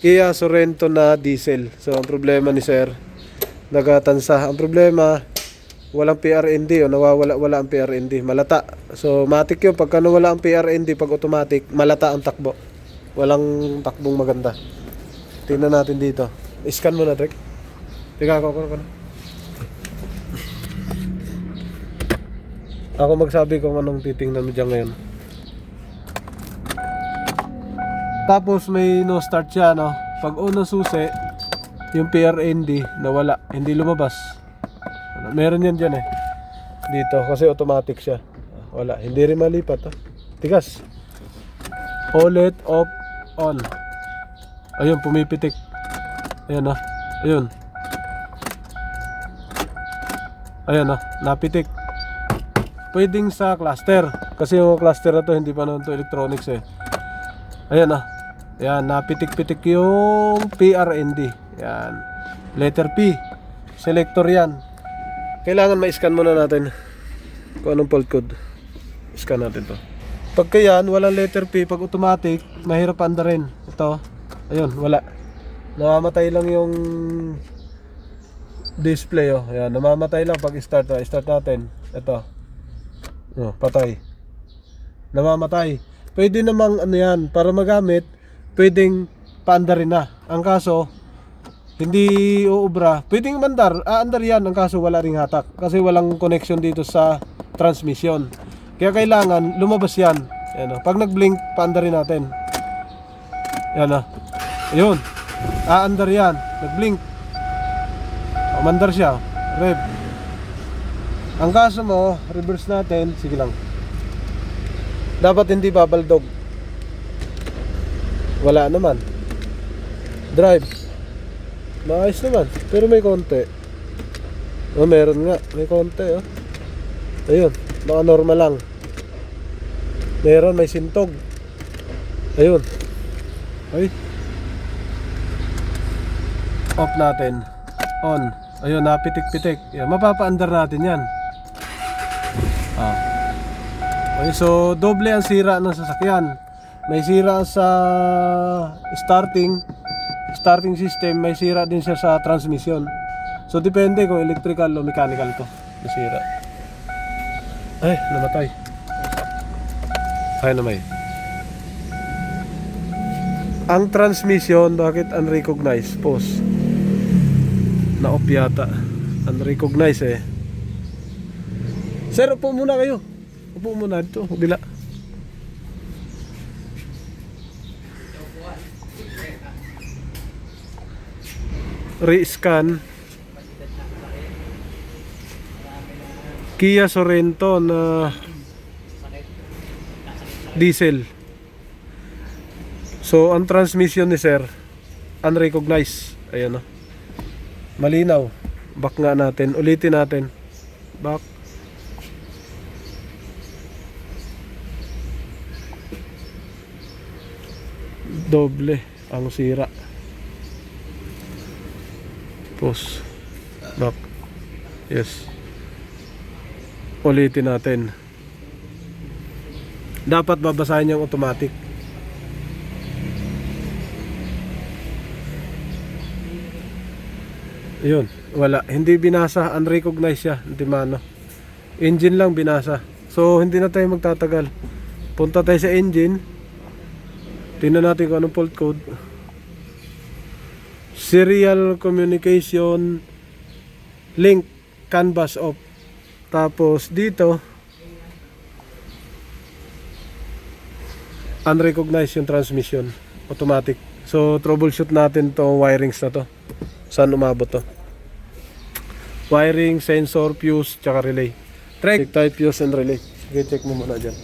Kia Sorento na diesel. So ang problema ni sir, nagatansa. Ang problema, walang PRND o wala ang PRND. Malata. So matik yun. Pagka nawala ang PRND, pag automatic, malata ang takbo. Walang takbong maganda. Tingnan natin dito. Scan mo na, Trek. Tingnan ako. Ako magsabi kung anong titingnan mo dyan ngayon. Tapos may no start siya, no? Pag unang susi, yung PRND nawala, hindi lumabas. Meron yan dyan eh. Dito, kasi automatic siya. Wala, hindi rin malipat. Tigas. Ulit, off, on. Ayun, pumipitik. Ayan na, ayun. Ayan na, napitik. Pwedeng sa cluster. Kasi yung cluster na to, hindi pa naman to electronics eh. Ayan na. Yan, napitik-pitik yung PRND. Yan. Letter P. Selector yan. Kailangan ma-scan muna natin kung anong fault code. Scan natin to. Pagka yan, walang letter P. Pag automatic, mahirap andarin. Ito. Ayun, wala. Namamatay lang yung display. Oh. Yan, namamatay lang pag start. Start natin. Ito. Oh, patay. Namamatay. Pwede namang ano yan, para magamit, pwedeng paandarin na. Ang kaso, hindi uubra. Pwedeng aandar yan. Ang kaso wala ring hatak. Kasi walang connection dito sa transmission. Kaya kailangan lumabas yan. Yan o. Pag nag-blink, paandarin natin. Yan o. Ayun. Aandar yan. Nag-blink. Umandar siya. Rev. Ang kaso mo, reverse natin. Sige lang. Dapat hindi babaldog. Wala naman. Drive. Maayos naman. Pero may konti. Oh, meron nga. May konti oh. Ayun. Baka normal lang. Meron. May sintog. Ayun. Ay. Off natin. On. Ayun. Napitik-pitik. Yan. Mapapaandar natin yan. Okay, so doble ang sira ng sasakyan. May sira sa starting system, may sira din siya sa transmission. So depende kung electrical o mechanical to. Nasira. Ay, namatay. Ay, namatay. Ang transmission, bakit unrecognized? Pause. Na-off yata. Unrecognized eh. Sir, upo muna kayo. Upo muna dito, bila. Re-scan Kia Sorento na diesel. So ang transmission ni sir unrecognized. Ayan o. Malinaw. Back nga natin. Ulitin natin. Back. Doble ang sira. Pause. Back. Yes. Ulitin natin. Dapat babasahin yung automatic. Yun. Wala. Hindi binasa. Unrecognized siya. Hindi mano. Engine lang binasa. So hindi na tayo magtatagal. Punta tayo sa engine. Tingnan natin kung anong fault code. Serial communication link canvas off. Tapos dito unrecognized yung transmission. Automatic. So troubleshoot natin to wirings na to. Saan umabot to? Wiring, sensor, fuse, tsaka relay. Check type, fuse and relay. Sige, check mo muna dyan.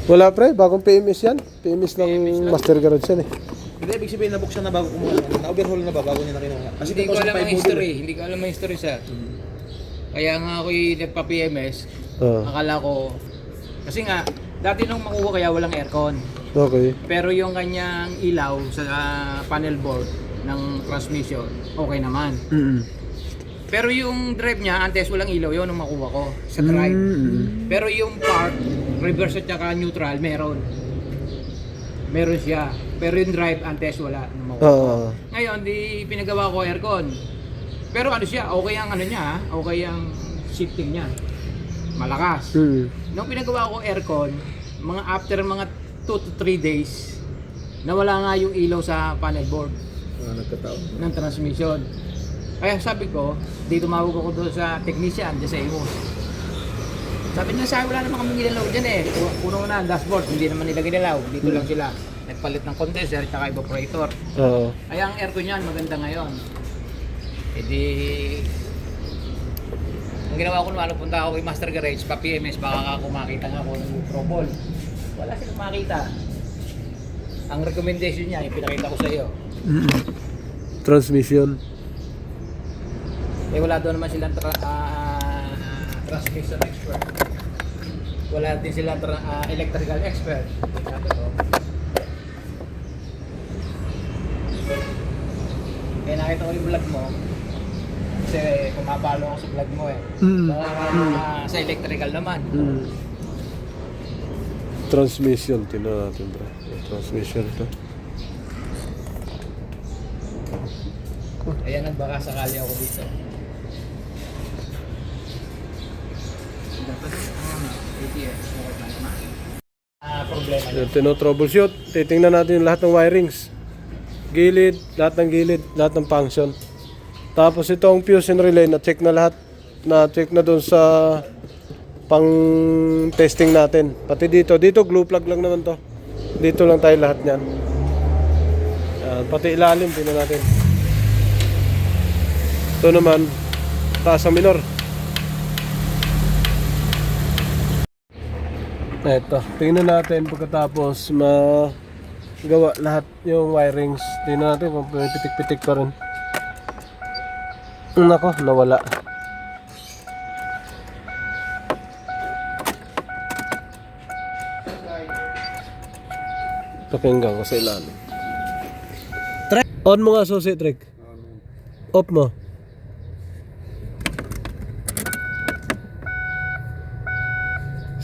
Wala pre, bagong PMS yan. PMS ng Master Garage yan eh. Hindi, ibig sabihin nabuksan na bago kumuha. Na-overhaul na ba bago niya na kinuha? Kasi Hindi ko alam ang history. Hindi ko alam ang history sir. Kaya nga ako'y nagpa-PMS. Akala ko, kasi nga, dati nung makuha kaya walang aircon. Okay. Pero yung kanyang ilaw sa panel board, ng transmission, okay naman. Mm. Pero yung drive niya, antes walang ilaw, yun ang makuha ko sa drive. Pero yung park, reverse at saka neutral, meron. Meron siya. Pero yung drive, antes wala. Nang makuha ko. Oo. Ngayon, di pinagawa ko aircon. Pero ano siya, okay ang ano niya, okay ang shifting niya. Malakas. Nung pinagawa ko aircon, mga after mga 2 to 3 days, nawala nga yung ilaw sa panel board Nagkataon. ng transmission. Kaya sabi ko, di tumawag ako doon sa technician dyan sa Imus. Sabi niya sa akin, wala naman kami ginalaw dyan eh. Puno na ang dashboard, hindi naman nila ginalaw. Dito lang sila. Nagpalit ng condenser at evaporator. Oo. Kaya ang aircon niyan maganda ngayon. E di... Ang ginawa ko naman, punta ako kay Master Garage, pa PMS, baka kumakita nga ako ng trouble. Wala silang makita. Ang recommendation niya, yung pinakita ko sa iyo. Transmission. Eh wala doon naman silang transmission expert. Wala din silang electrical expert. Sabi ko. Kaya nakita ko yung vlog mo. Kasi pumapalo ako sa vlog mo eh. Sa electrical naman. Transmission, tingnan natin bro. Transmission to. Ayan, baka sakali ako dito. Problema yun. Tino-troubleshoot. Titingnan natin yung lahat ng wirings. Gilid, lahat ng gilid, lahat ng function. Tapos itong fuse and relay, na-check na lahat. Na-check na doon sa pang testing natin. Pati dito glue plug lang naman to. Dito lang tayo lahat niyan. Pati ilalim, tingnan natin. Ito naman, taas ang minor. Ito, tingnan natin pagkatapos magawa lahat yung wirings. Tingnan natin kung may pitik-pitik pa rin. Nako, nawala. Pakinggan ko sa ilalim. On mo nga susi, Trek. Off mo.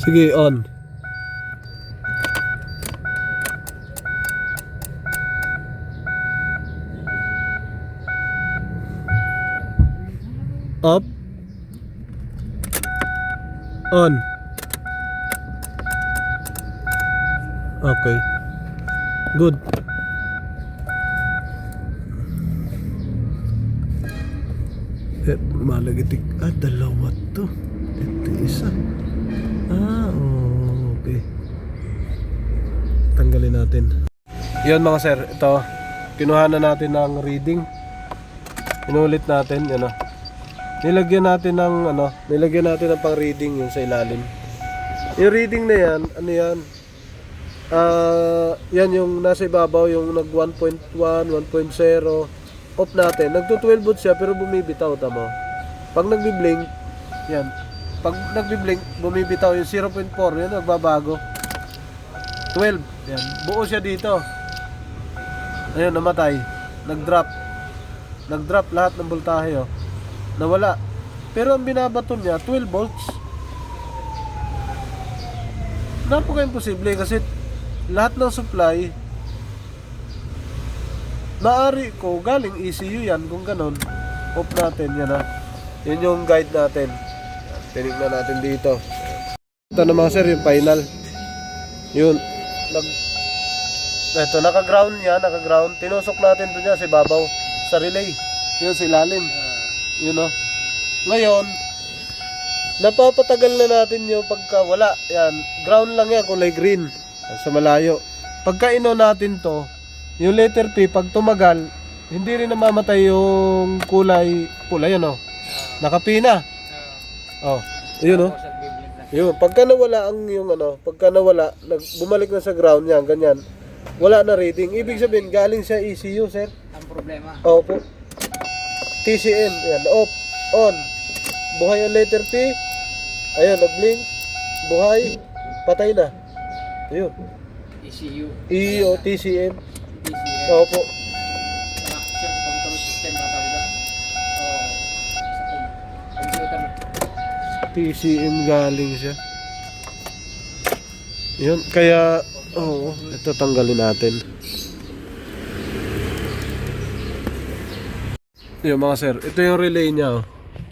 Sige, on. Off. On. Okay. Good. Malagitik. Dalawa to. Ito isa. Okay. Tanggalin natin. Yan mga sir, ito. Kinuha na natin ng reading. Inulit natin, yan o. Nilagyan natin ng pang-reading yung sa ilalim. Yung reading na yan, ano yan? Yan yung nasa ibabaw, yung nag 1.1, 1.0. Off natin. Nagto 12 volts siya pero bumibitaw, tama. Pag nagbi-blink, yan. Pag nagbi-blink, bumibitaw yung 0.4, yan nagbabago. 12, yan. Buo siya dito. Ayun, namatay. Nag-drop. Nag-drop lahat ng voltahe, oh. Nawala. Pero ang binabato niya 12 volts. Napaka-imposible kasi lahat ng supply naari ko galing ECU yan kung ganon. Off natin yan ha. Yun yung guide natin. Tinignan natin dito. Ito naman sir yung final. Yun. Ito naka-ground yan, naka-ground. Tinusok natin doon yan sa babaw sa relay. Yun sa ilalim. Yun o. Ngayon, napapatagal na natin yung pagka wala. Yan, ground lang yan, kulay green. Sa malayo. Pagka ino natin to, yung letter P, pag tumagal, hindi rin namamatay yung kulay yan o. Nakapina. Oh, yun o. Yun, pagka nawala ang yung pagka nawala, bumalik na sa ground yan, ganyan. Wala na reading. Ibig sabihin, galing sa ECU, sir. Ang problema. Opo. TCM, yan, off, on. Buhay ang letter P. Ayun, nag-blink. Buhay. Patay na. Ayun. ECU. EO, TCM. TCM. Opo. Siyempre kami. TCM galing siya. Yun, kaya, oo, ito tanggalin natin. Yung mga sir, ito yung relay niya. Oh.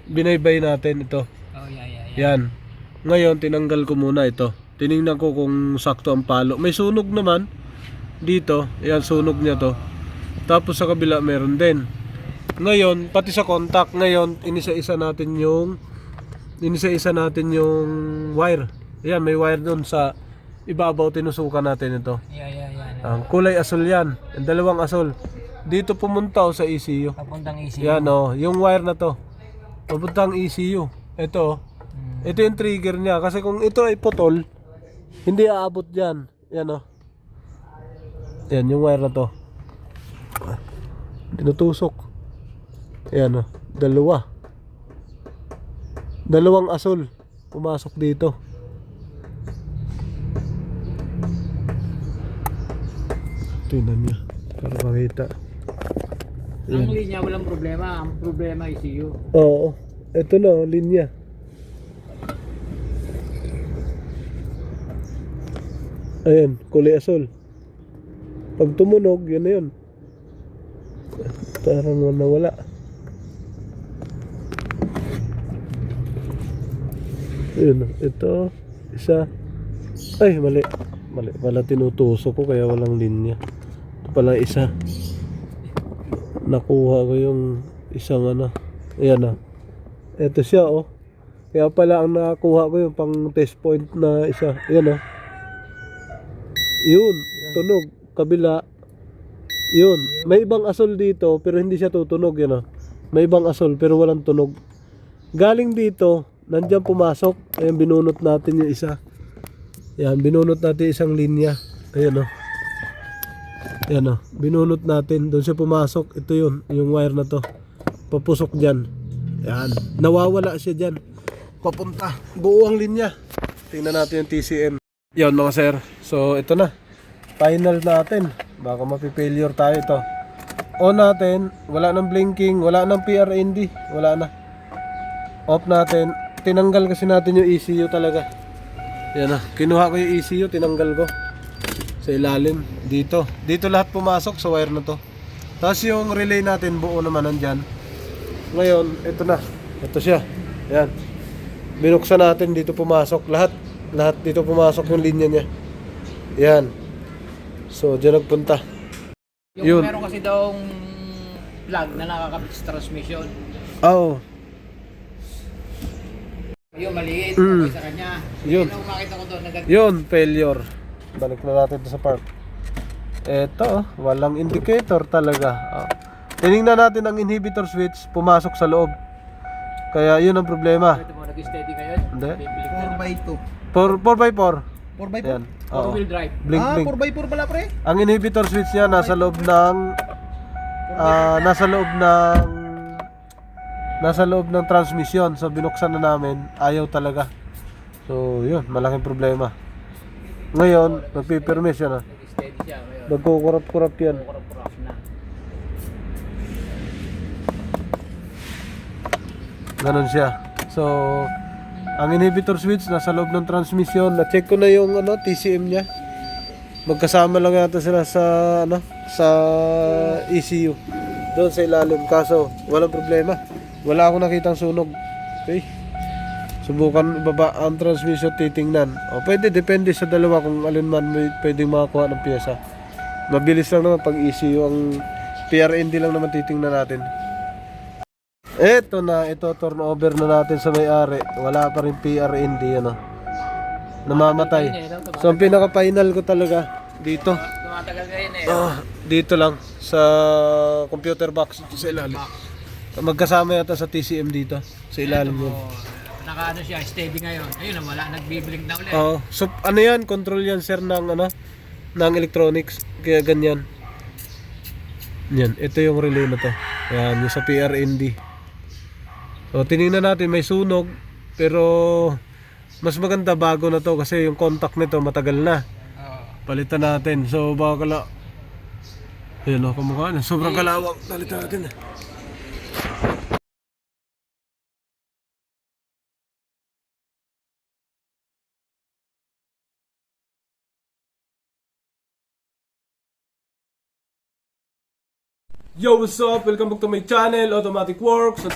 Binaybay natin ito. Oh, yeah. Yan. Ngayon, tinanggal ko muna ito. Tiningnan ko kung sakto ang palo. May sunog naman dito. Yan, sunog niya to. Tapos sa kabila, meron din. Ngayon, pati sa contact, ngayon, inisa-isa natin yung wire. Yan, may wire doon sa ibabaw. Tinusukan natin ito. Yeah. Ang kulay asul yan. Ang dalawang asul. Dito pumunta sa ECU. Papuntang ECU. Yan o, yung wire na to. Papuntang ECU. Ito. Ito yung trigger niya. Kasi kung ito ay putol, hindi aabot dyan. Yan o. Yan, yung wire na to. Tinutusok. Yan o. Dalawang asul. Pumasok dito. Tingnan niya. Para makita. Ang linya walang problema. Ang problema ECU. Oo. Ito na, linya. Ayan, kulay asul. Pag tumunog, yun na yun. Parang nawala. Ayun, ito. Isa. Ay, mali. Wala tinutusok ko kaya walang linya. Ito pala isa. Nakuha ko yung isang ano. Ayan na. Ito siya oh. Kaya pala ang nakuha ko yung pang test point na isa. Ayan oh. Yun, tunog. Kabila. Yun. May ibang asol dito pero hindi siya tutunog yan oh. May ibang asol pero walang tunog. Galing dito, nandiyan pumasok. Ayan, binunot natin yung isa. Ayan, binunot natin isang linya. Ayan oh. Ayan oh. Binunot natin. Doon siya pumasok. Ito yun, yung wire na to. Papusok dyan. Ayan. Nawawala siya dyan. Papunta. Buo ang linya. Tingnan natin yung TCM. Yan mga sir. So ito na. Final natin. Baka mapifailure tayo ito. On natin. Wala nang blinking. Wala nang PRND. Wala na. Off natin. Tinanggal kasi natin yung ECU talaga. Yan na. Kinuha ko yung ECU. Tinanggal ko. Sa ilalim. Dito. Dito lahat pumasok sa wire na to. Tapos yung relay natin buo naman nandyan. Ngayon, ito na. Ito siya. Yan. Binuksan natin. Dito pumasok. Lahat dito pumasok yung linya niya. Yan. So, dyan nagpunta. Yung meron kasi daw plug na nakakabit sa transmission. Oo. Yung maliit. Okay sa kanya. Yun. Yung makita ko doon. Yun, failure. Balik na natin ito sa part. Eto, walang indicator talaga. Tinignan natin ang inhibitor switch, pumasok sa loob. Kaya yun ang problema. Ito mo, nag-steady kayo? Hindi. 4x2. 4x4. 4x4? Yan. Oo. 4-wheel drive. Blink, blink. 4x4 pala pre. Ang inhibitor switch niya nasa loob ng nasa loob ng transmission. So binuksan na namin, ayaw talaga. So yun, malaking problema. Ngayon, nagpipermis yan ah. Nag-steady siya ngayon. Nagkukurap-kurap yan. Kurap na. Ganon siya. So, ang inhibitor switch nasa loob ng transmission. Na-check ko na yung TCM niya. Magkasama lang yata sila sa ECU. Doon sa ilalim. Kaso, walang problema. Wala akong nakitang sunog. Okay. Subukan ibaba ang transmission, titingnan. O pwede, depende sa dalawa kung alin man may pwedeng makakuha ng pyesa. Mabilis lang naman pag ECU. Ang PRND lang naman titingnan natin. Eto na, ito turnover na natin sa may-ari. Wala pa rin PRND ano. Namamatay. So ang pinaka-final ko talaga dito. Tumatagal kayo na Dito lang sa computer box ito sa ilalim. Magkasama yata sa TCM dito sa ilalim yun. Naka siya, steady ngayon. Ayun, wala, nagbiblink na ulit. Oo. So ano yan, control yan sir ng ng electronics. Kaya ganyan. Yan, ito yung relay na to. Yan, yung sa PRND. So tinignan natin, may sunog. Pero mas maganda bago na to kasi yung contact nito matagal na. Palitan natin. So baka ayun o, kamukha na. Sobrang kalawang. Palitan natin. Yo, what's up? Welcome back to my channel, Automatic Works.